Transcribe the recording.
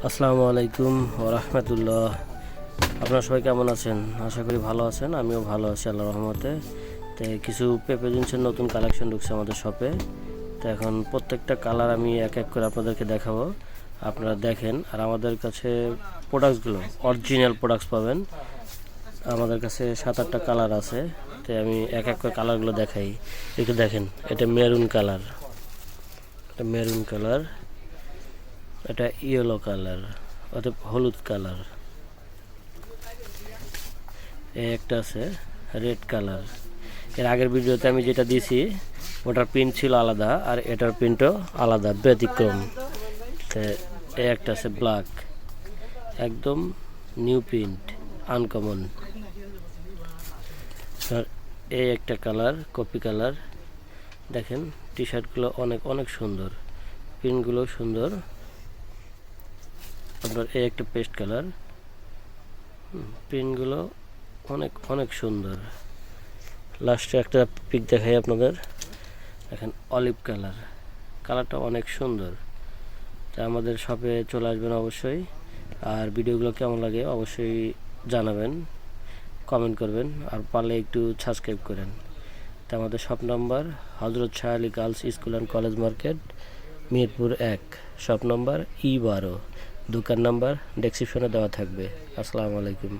আসসালামু আলাইকুম ওয়া রাহমাতুল্লাহ। আপনারা সবাই কেমন আছেন? আশা করি ভালো আছেন। আমিও ভালো আছি আল্লাহর রহমতে। তো কিছু পেঁপে জিনিসের নতুন কালেকশন ঢুকছে আমাদের শপে। তো এখন প্রত্যেকটা কালার আমি এক এক করে আপনাদেরকে দেখাবো, আপনারা দেখেন। আর আমাদের কাছে প্রোডাক্টসগুলো অরিজিনাল প্রোডাক্টস পাবেন। আমাদের কাছে 7-8টা কালার আছে। তো আমি এক এক করে কালারগুলো দেখাই। একটু দেখেন, এটা মেরুন কালার, এটা ইয়েলো কালার, অর্থাৎ হলুদ কালার। একটা আছে রেড কালার। এর আগের ভিডিওতে আমি যেটা দিয়েছি ওটার প্রিন্ট ছিল আলাদা, আর এটার প্রিন্টও আলাদা, ব্যতিক্রম। তো একটা আছে ব্ল্যাক, একদম নিউ প্রিন্ট, আনকমন। আর একটা কালার কপি কালার। দেখেন টি শার্টগুলো অনেক অনেক সুন্দর, প্রিন্টগুলো সুন্দর। আপনার একটা পেস্ট কালার, প্রিন্টগুলো অনেক অনেক সুন্দর। লাস্টে একটা পিক দেখাই আপনাদের, দেখেন অলিভ কালার, কালারটা অনেক সুন্দর। তা আমাদের শপে চলে আসবেন অবশ্যই। আর ভিডিওগুলো কেমন লাগে অবশ্যই জানাবেন, কমেন্ট করবেন, আর পারলে একটু সাবস্ক্রাইব করেন। তা আমাদের শপ নাম্বার হজরত Shah Ali girls school and college market, Mirpur 1, shop number E12। দোকান নাম্বার ডেসক্রিপশনে দেওয়া থাকবে। আসসালামু আলাইকুম।